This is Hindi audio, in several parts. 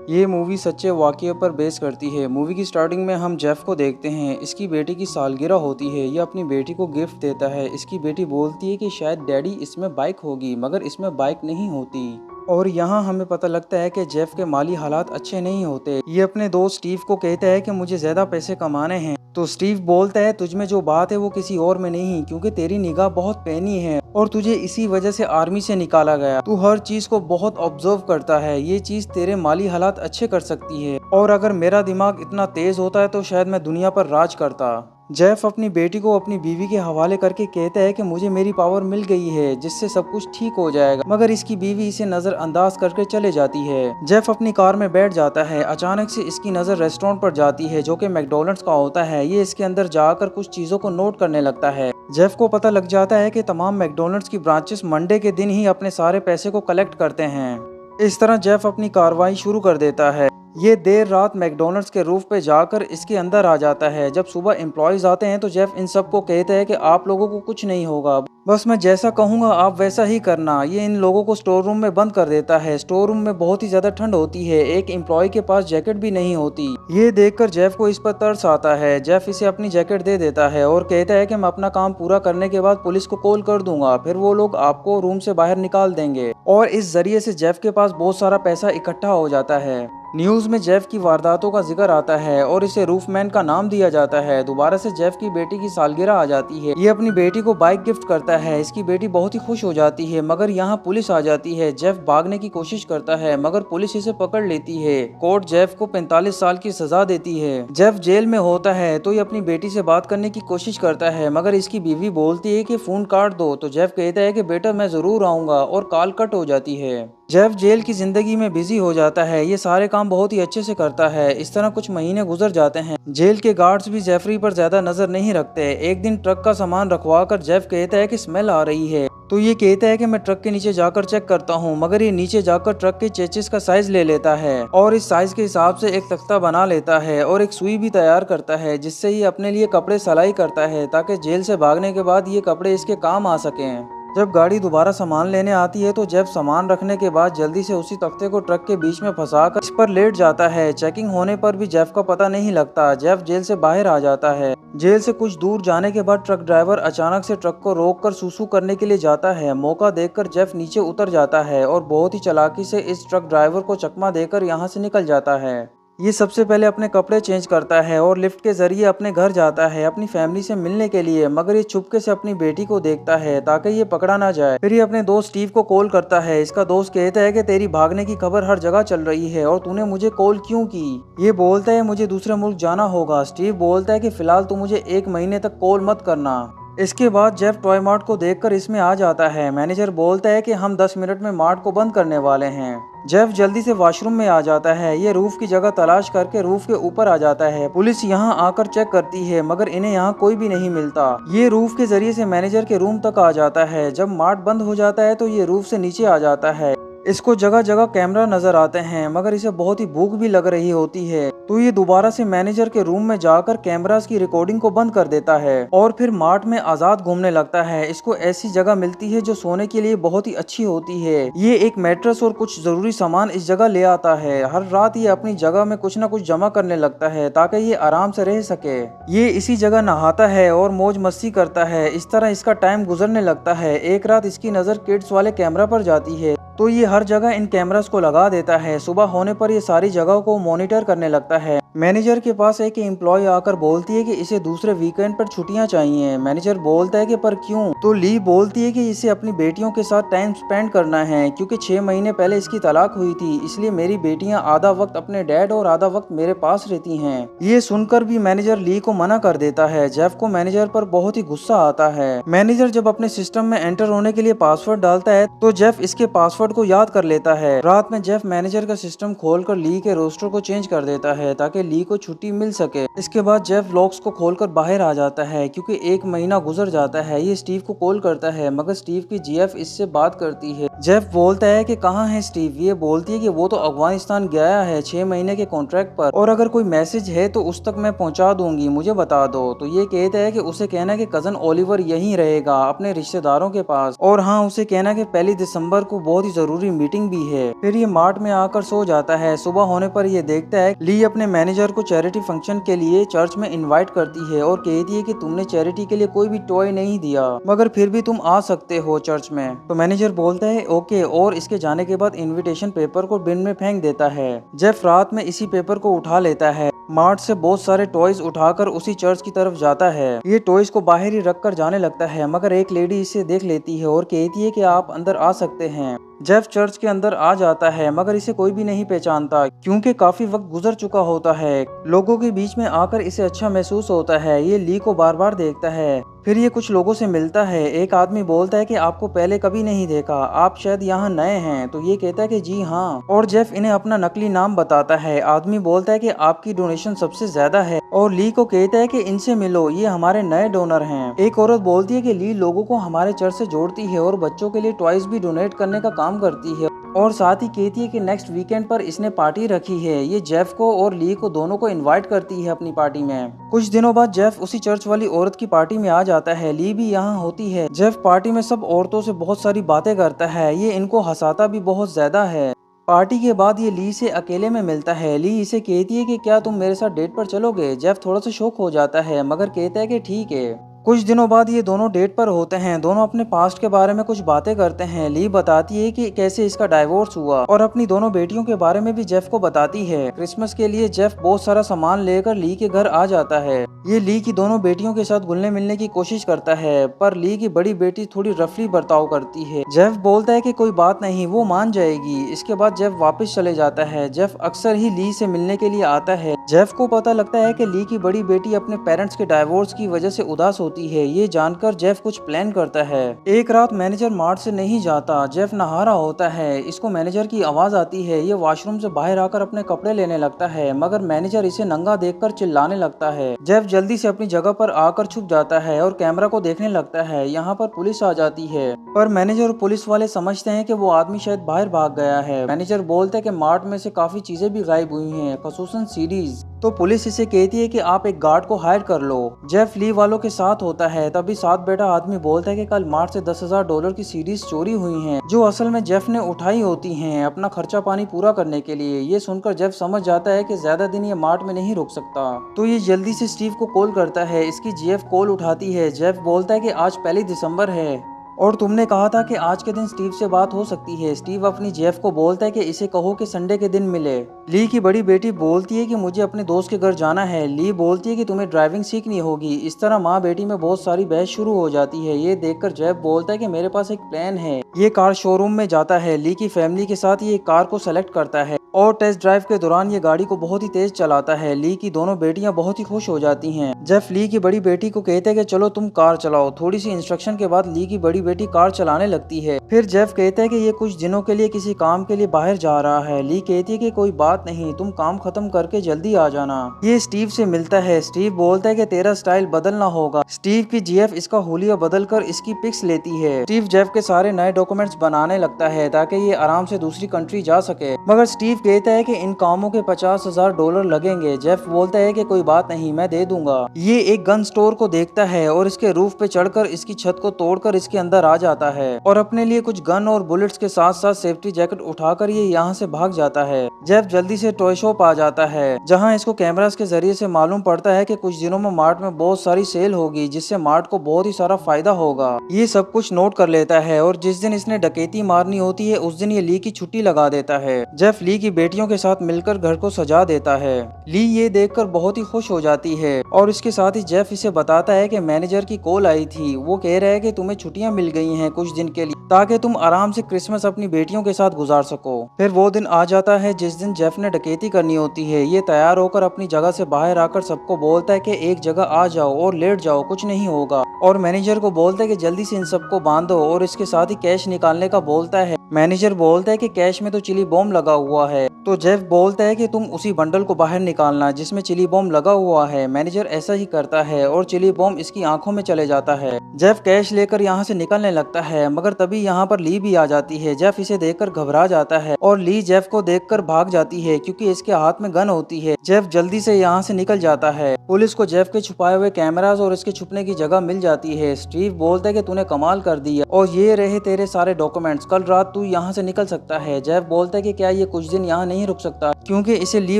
ये मूवी सच्चे वाक़ये पर बेस करती है। मूवी की स्टार्टिंग में हम जेफ को देखते हैं। इसकी बेटी की सालगिरह होती है। ये अपनी बेटी को गिफ्ट देता है। इसकी बेटी बोलती है कि शायद डैडी इसमें बाइक होगी, मगर इसमें बाइक नहीं होती। और यहाँ हमें पता लगता है कि जेफ के माली हालात अच्छे नहीं होते। ये अपने दोस्त स्टीव को कहता है कि मुझे ज़्यादा पैसे कमाने हैं। तो स्टीव बोलता है तुझ में जो बात है वो किसी और में नहीं, क्योंकि तेरी निगाह बहुत पैनी है और तुझे इसी वजह से आर्मी से निकाला गया। तू हर चीज को बहुत ऑब्जर्व करता है। ये चीज तेरे माली हालात अच्छे कर सकती है, और अगर मेरा दिमाग इतना तेज होता है तो शायद मैं दुनिया पर राज करता। जेफ अपनी बेटी को अपनी बीवी के हवाले करके कहता है कि मुझे मेरी पावर मिल गई है जिससे सब कुछ ठीक हो जाएगा, मगर इसकी बीवी इसे नजरअंदाज करके चले जाती है। जेफ अपनी कार में बैठ जाता है। अचानक से इसकी नजर रेस्टोरेंट पर जाती है जो कि मैकडोनल्ड्स का होता है। ये इसके अंदर जाकर कुछ चीजों को नोट करने लगता है। जेफ को पता लग जाता है कि तमाम मैकडोनल्ड्स की ब्रांचेस मंडे के दिन ही अपने सारे पैसे को कलेक्ट करते हैं। इस तरह जेफ अपनी कार्रवाई शुरू कर देता है। ये देर रात मैकडोनल्ड्स के रूफ पे जाकर इसके अंदर आ जाता है। जब सुबह एम्प्लॉयज आते हैं तो जेफ इन सबको कहता है कि आप लोगों को कुछ नहीं होगा, बस मैं जैसा कहूँगा आप वैसा ही करना। ये इन लोगों को स्टोर रूम में बंद कर देता है। स्टोर रूम में बहुत ही ज्यादा ठंड होती है। एक एम्प्लॉय के पास जैकेट भी नहीं होती। ये देखकर जेफ को इस पर तरस आता है। जेफ इसे अपनी जैकेट दे देता है और कहता है कि मैं अपना काम पूरा करने के बाद पुलिस को कॉल कर दूंगा, फिर वो लोग आपको रूम से बाहर निकाल देंगे। और इस जरिए से जेफ के पास बहुत सारा पैसा इकट्ठा हो जाता है। न्यूज में जेफ की वारदातों का जिक्र आता है और इसे रूफमैन का नाम दिया जाता है। दोबारा से जेफ की बेटी की सालगिरह आ जाती है। ये अपनी बेटी को बाइक गिफ्ट करता है। इसकी बेटी बहुत ही खुश हो जाती है, मगर यहाँ पुलिस आ जाती है। जेफ भागने की कोशिश करता है, मगर पुलिस इसे पकड़ लेती है। कोर्ट जेफ को 45 साल की सजा देती है। जेफ जेल में होता है तो ये अपनी बेटी से बात करने की कोशिश करता है, मगर इसकी बीवी बोलती है कि फोन काट दो। तो जेफ कहता है कि बेटा मैं जरूर आऊंगा, और कॉल कट हो जाती है। जेफ जेल की जिंदगी में बिजी हो जाता है। ये सारे काम बहुत ही अच्छे से करता है। इस तरह कुछ महीने गुजर जाते हैं। जेल के गार्ड्स भी जेफरी पर ज्यादा नजर नहीं रखते। एक दिन ट्रक का सामान रखवा कर जेफ कहता है कि स्मेल आ रही है। तो ये कहता है कि मैं ट्रक के नीचे जाकर चेक करता हूँ, मगर ये नीचे जाकर ट्रक के चेचिस का साइज ले लेता है और इस साइज के हिसाब से एक तख्ता बना लेता है और एक सुई भी तैयार करता है, जिससे ये अपने लिए कपड़े सिलाई करता है ताकि जेल से भागने के बाद ये कपड़े इसके काम आ सकें। जब गाड़ी दोबारा सामान लेने आती है तो जेफ सामान रखने के बाद जल्दी से उसी तख्ते को ट्रक के बीच में फंसाकर इस पर लेट जाता है। चेकिंग होने पर भी जेफ का पता नहीं लगता। जेफ जेल से बाहर आ जाता है। जेल से कुछ दूर जाने के बाद ट्रक ड्राइवर अचानक से ट्रक को रोककर सूसू करने के लिए जाता है। मौका देखकर जेफ नीचे उतर जाता है और बहुत ही चालाकी से इस ट्रक ड्राइवर को चकमा देकर यहाँ से निकल जाता है। ये सबसे पहले अपने कपड़े चेंज करता है और लिफ्ट के जरिए अपने घर जाता है अपनी फैमिली से मिलने के लिए, मगर ये चुपके से अपनी बेटी को देखता है ताकि ये पकड़ा ना जाए। फिर ये अपने दोस्त स्टीव को कॉल करता है। इसका दोस्त कहता है कि तेरी भागने की खबर हर जगह चल रही है और तूने मुझे कॉल क्यों की। ये बोलता है मुझे दूसरे मुल्क जाना होगा। स्टीव बोलता है कि फिलहाल तू मुझे 1 महीने तक कॉल मत करना। इसके बाद जेफ टॉय मार्ट को देखकर इसमें आ जाता है। मैनेजर बोलता है कि हम 10 मिनट में मार्ट को बंद करने वाले हैं। जेफ जल्दी से वॉशरूम में आ जाता है। ये रूफ की जगह तलाश करके रूफ के ऊपर आ जाता है। पुलिस यहाँ आकर चेक करती है, मगर इन्हें यहाँ कोई भी नहीं मिलता। ये रूफ के जरिए से मैनेजर के रूम तक आ जाता है। जब मार्ट बंद हो जाता है तो ये रूफ से नीचे आ जाता है। इसको जगह जगह कैमरा नजर आते हैं, मगर इसे बहुत ही भूख भी लग रही होती है। तो ये दोबारा से मैनेजर के रूम में जाकर कैमरास की रिकॉर्डिंग को बंद कर देता है और फिर मार्ट में आजाद घूमने लगता है। इसको ऐसी जगह मिलती है जो सोने के लिए बहुत ही अच्छी होती है। ये एक मैट्रेस और कुछ जरूरी सामान इस जगह ले आता है। हर रात ये अपनी जगह में कुछ न कुछ जमा करने लगता है ताकि ये आराम से रह सके। ये इसी जगह नहाता है और मौज मस्ती करता है। इस तरह इसका टाइम गुजरने लगता है। एक रात इसकी नजर किड्स वाले कैमरा पर जाती है, तो ये हर जगह इन कैमरास को लगा देता है। सुबह होने पर ये सारी जगह को मॉनिटर करने लगता है। मैनेजर के पास एक एम्प्लॉय आकर बोलती है कि इसे दूसरे वीकेंड पर छुट्टियां चाहिए। मैनेजर बोलता है कि पर क्यों। तो ली बोलती है कि इसे अपनी बेटियों के साथ टाइम स्पेंड करना है, क्योंकि 6 महीने पहले इसकी तलाक हुई थी, इसलिए मेरी बेटियां आधा वक्त अपने डैड और आधा वक्त मेरे पास रहती हैं। ये सुनकर भी मैनेजर ली को मना कर देता है। जेफ को मैनेजर पर बहुत ही गुस्सा आता है। मैनेजर जब अपने सिस्टम में एंटर होने के लिए पासवर्ड डालता है तो जेफ इसके पासवर्ड को याद कर लेता है। रात में जेफ मैनेजर का सिस्टम खोलकर ली के रोस्टर को चेंज कर देता है ताकि ली को छुट्टी मिल सके। इसके बाद जेफ लॉक्स को खोलकर बाहर आ जाता है क्योंकि 1 महीना गुजर जाता है। ये स्टीव को कॉल करता है मगर स्टीव की जीएफ इससे बात करती है। जेफ बोलता है कि कहाँ है स्टीव। ये बोलती है कि वो तो अफगानिस्तान गया है 6 महीने के कॉन्ट्रैक्ट पर, और अगर कोई मैसेज है तो उस तक मैं पहुंचा दूंगी, मुझे बता दो। तो ये कहता है कि उसे कहना कि कजन ओलिवर यहीं रहेगा अपने रिश्तेदारों के पास, और हाँ उसे कहना कि 1 दिसंबर को बहुत ही जरूरी मीटिंग भी है। फिर ये मार्ट में आकर सो जाता है। सुबह होने पर ये देखता है ली अपने मैनेजर को चैरिटी फंक्शन के लिए चर्च में इनवाइट करती है और कहती है कि तुमने चैरिटी के लिए कोई भी टॉय नहीं दिया मगर फिर भी तुम आ सकते हो चर्च में। तो मैनेजर बोलता है ओके, और इसके जाने के बाद इनविटेशन पेपर को बिन में फेंक देता है। जेफ रात में इसी पेपर को उठा लेता है। मार्ट से बहुत सारे टॉयज उठाकर उसी चर्च की तरफ जाता है। ये टॉयज को बाहर ही रख कर जाने लगता है मगर एक लेडी इसे देख लेती है और कहती है कि आप अंदर आ सकते हैं। जेफ चर्च के अंदर आ जाता है मगर इसे कोई भी नहीं पहचानता क्योंकि काफी वक्त गुजर चुका होता है। लोगों के बीच में आकर इसे अच्छा महसूस होता है। ये ली को बार बार देखता है। फिर ये कुछ लोगों से मिलता है। एक आदमी बोलता है कि आपको पहले कभी नहीं देखा, आप शायद यहाँ नए हैं। तो ये कहता है कि जी हाँ, और जेफ इन्हें अपना नकली नाम बताता है। आदमी बोलता है कि आपकी डोनेशन सबसे ज्यादा है और ली को कहता है कि इनसे मिलो, ये हमारे नए डोनर हैं। एक औरत बोलती है कि ली लोगों को हमारे चर्च से जोड़ती है और बच्चों के लिए टॉयज भी डोनेट करने का काम करती है, और साथ ही कहती है कि नेक्स्ट वीकेंड पर इसने पार्टी रखी है। ये जेफ को और ली को दोनों को इनवाइट करती है अपनी पार्टी में। कुछ दिनों बाद जेफ उसी चर्च वाली औरत की पार्टी में आ जाता है। ली भी यहाँ होती है। जेफ पार्टी में सब औरतों से बहुत सारी बातें करता है। ये इनको हंसाता भी बहुत ज्यादा है। पार्टी के बाद ये ली से अकेले में मिलता है। ली इसे कहती है कि क्या तुम मेरे साथ डेट पर चलोगे। जेफ थोड़ा सा शौक हो जाता है मगर कहता है कि ठीक है। कुछ दिनों बाद ये दोनों डेट पर होते हैं। दोनों अपने पास्ट के बारे में कुछ बातें करते हैं। ली बताती है कि कैसे इसका डाइवोर्स हुआ और अपनी दोनों बेटियों के बारे में भी जेफ को बताती है। क्रिसमस के लिए जेफ बहुत सारा सामान लेकर ली के घर आ जाता है। ये ली की दोनों बेटियों के साथ घुलने मिलने की कोशिश करता है पर ली की बड़ी बेटी थोड़ी रफली बर्ताव करती है। जेफ बोलता है कि कोई बात नहीं, वो मान जाएगी। इसके बाद जेफ वापस चले जाता है। जेफ अक्सर ही ली से मिलने के लिए आता है। जेफ को पता लगता है कि ली की बड़ी बेटी अपने पेरेंट्स के डाइवोर्स की वजह से उदास होती है। ये जानकर जेफ कुछ प्लान करता है। एक रात मैनेजर मार्ट से नहीं जाता। जेफ नहा रहा होता है। इसको मैनेजर की आवाज आती है। ये वॉशरूम से बाहर आकर अपने कपड़े लेने लगता है मगर मैनेजर इसे नंगा देखकर चिल्लाने लगता है। जेफ जल्दी से अपनी जगह पर आकर छुप जाता है और कैमरा को देखने लगता है। यहाँ पर पुलिस आ जाती है पर मैनेजर और पुलिस वाले समझते हैं कि वो आदमी शायद बाहर भाग गया है। मैनेजर बोलते हैं कि मार्ट में से काफी चीजें भी गायब हुई हैं, खसूसन सीडीज। तो पुलिस इसे कहती है कि आप एक गार्ड को हायर कर लो। जेफ ली वालों के साथ होता है। तभी साथ बैठा आदमी बोलता है कि कल मार्ट से $10,000 की सीडीज चोरी हुई हैं जो असल में जेफ ने उठाई होती हैं अपना खर्चा पानी पूरा करने के लिए। ये सुनकर जेफ समझ जाता है कि ज्यादा दिन ये मार्ट में नहीं रुक सकता। तो ये जल्दी से स्टीव को कॉल करता है। इसकी जेफ कॉल उठाती है। जेफ बोलता है कि आज 1 दिसंबर है और तुमने कहा था कि आज के दिन स्टीव से बात हो सकती है। स्टीव अपनी जेफ को बोलता है कि इसे कहो कि संडे के दिन मिले। ली की बड़ी बेटी बोलती है कि मुझे अपने दोस्त के घर जाना है। ली बोलती है कि तुम्हें ड्राइविंग सीखनी होगी। इस तरह माँ बेटी में बहुत सारी बहस शुरू हो जाती है। ये देखकर जेफ बोलता है कि मेरे पास एक प्लान है। ये कार शोरूम में जाता है। ली की फैमिली के साथ ये कार को सेलेक्ट करता है और टेस्ट ड्राइव के दौरान ये गाड़ी को बहुत ही तेज चलाता है। ली की दोनों बेटियां बहुत ही खुश हो जाती हैं। जेफ ली की बड़ी बेटी को कहते हैं कि चलो तुम कार चलाओ। थोड़ी सी इंस्ट्रक्शन के बाद ली की बड़ी बेटी कार चलाने लगती है। फिर जेफ कहता है कि ये कुछ दिनों के लिए किसी काम के लिए बाहर जा रहा है। ली कहती है कि कोई बात नहीं, तुम काम खत्म करके जल्दी आ जाना। ये स्टीव से मिलता है। स्टीव बोलता है कि तेरा स्टाइल बदलना होगा। स्टीव की जेफ इसका हुलिया बदलकर इसकी पिक्स लेती है। स्टीव जेफ के सारे नए डॉक्यूमेंट्स बनाने लगता है ताकि ये आराम से दूसरी कंट्री जा सके मगर स्टीव कहता है कि इन कामों के $50,000 लगेंगे। जेफ बोलता है कि कोई बात नहीं, मैं दे दूंगा। ये एक गन स्टोर को देखता है और इसके रूफ पे चढ़कर इसकी छत को तोड़कर इसके अंदर आ जाता है और अपने लिए कुछ गन और बुलेट्स के साथ साथ सेफ्टी जैकेट उठाकर ये यहाँ से भाग जाता है। जेफ जल्दी से टॉय शॉप आ जाता है जहाँ इसको कैमरास के जरिए से मालूम पड़ता है कि कुछ दिनों में मार्ट में बहुत सारी सेल होगी जिससे मार्ट को बहुत ही सारा फायदा होगा। ये सब कुछ नोट कर लेता है और जिस दिन इसने डकैती मारनी होती है उस दिन ये ली की छुट्टी लगा देता है। जेफ ली की बेटियों के साथ मिलकर घर को सजा देता है। ली ये देखकर बहुत ही खुश हो जाती है और इसके साथ ही जेफ इसे बताता है कि मैनेजर की कॉल आई थी। वो कह रहा है कि तुम्हें छुट्टियां मिल गई हैं कुछ दिन के लिए ताकि तुम आराम से क्रिसमस अपनी बेटियों के साथ गुजार सको। फिर वो दिन आ जाता है जिस दिन जेफ ने डकैती करनी होती है। ये तैयार होकर अपनी जगह से बाहर आकर सबको बोलता है कि एक जगह आ जाओ और लेट जाओ, कुछ नहीं होगा। और मैनेजर को बोलता है कि जल्दी से इन सबको बांधो और इसके साथ ही कैश निकालने का बोलता है। मैनेजर बोलता है कि कैश में तो चिली बॉम्ब लगा हुआ है। तो जेफ बोलता है कि तुम उसी बंडल को बाहर निकालना जिसमें चिली बॉम्ब लगा हुआ है। मैनेजर ऐसा ही करता है और चिली बॉम्ब इसकी आंखों में चले जाता है। जेफ कैश लेकर यहाँ से निकलने लगता है, मगर तभी यहाँ पर ली भी आ जाती है। जेफ इसे देखकर घबरा जाता है और ली जेफ को देखकर भाग जाती है क्योंकि इसके हाथ में गन होती है। जेफ जल्दी से यहाँ से निकल जाता है। पुलिस को जेफ के छुपाए हुए कैमरास और इसके छुपने की जगह मिल जाती है। स्टीव बोलता है कि तूने कमाल कर दिया और ये रहे तेरे सारे डॉक्यूमेंट्स, कल रात तू यहाँ से निकल सकता है। जेफ बोलता है कि क्या ये कुछ दिन यहाँ नहीं रुक सकता क्योंकि इसे ली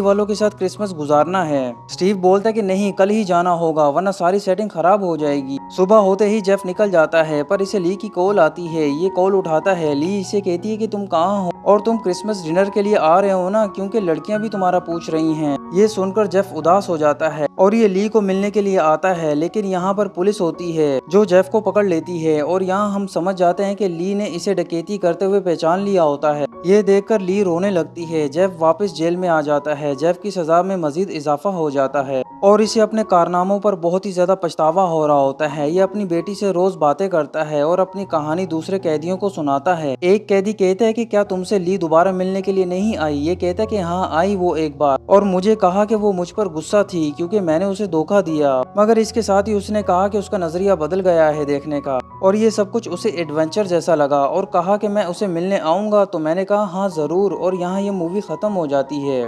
वालों के साथ क्रिसमस गुजारना है। स्टीव बोलता है कि नहीं, कल ही जाना होगा वरना सारी सेटिंग खराब हो जाएगी। सुबह होते ही जेफ निकल जाता है पर इसे ली की कॉल आती है। ये कॉल उठाता है। ली इसे कहती है कि तुम कहाँ हो और तुम क्रिसमस डिनर के लिए आ रहे हो ना, क्योंकि लड़कियां भी तुम्हारा पूछ रही हैं। ये सुनकर जेफ उदास हो जाता है और ये ली को मिलने के लिए आता है, लेकिन यहाँ पर पुलिस होती है जो जेफ को पकड़ लेती है और यहाँ हम समझ जाते हैं कि ली ने इसे डकैती करते हुए पहचान लिया होता है। ये देखकर ली रोने लगती है। जेफ वापस जेल में आ जाता है। जेफ की सजा में मजीद इजाफा हो जाता है और इसे अपने कारनामों पर बहुत ही ज्यादा पछतावा हो रहा होता है। ये अपनी बेटी से रोज बातें करता है और अपनी कहानी दूसरे कैदियों को सुनाता है। एक कैदी कहता है कि क्या तुमसे ली दोबारा मिलने के लिए नहीं आई? ये कहता है कि हाँ आई वो एक बार, और मुझे कहा कि वो मुझ पर गुस्सा थी क्योंकि मैंने उसे धोखा दिया, मगर इसके साथ ही उसने कहा कि उसका नजरिया बदल गया है देखने का, और ये सब कुछ उसे एडवेंचर जैसा लगा और कहा कि मैं उसे मिलने आऊंगा। तो मैंने कहा हाँ जरूर, और यहाँ ये मूवी खत्म हो जाती है।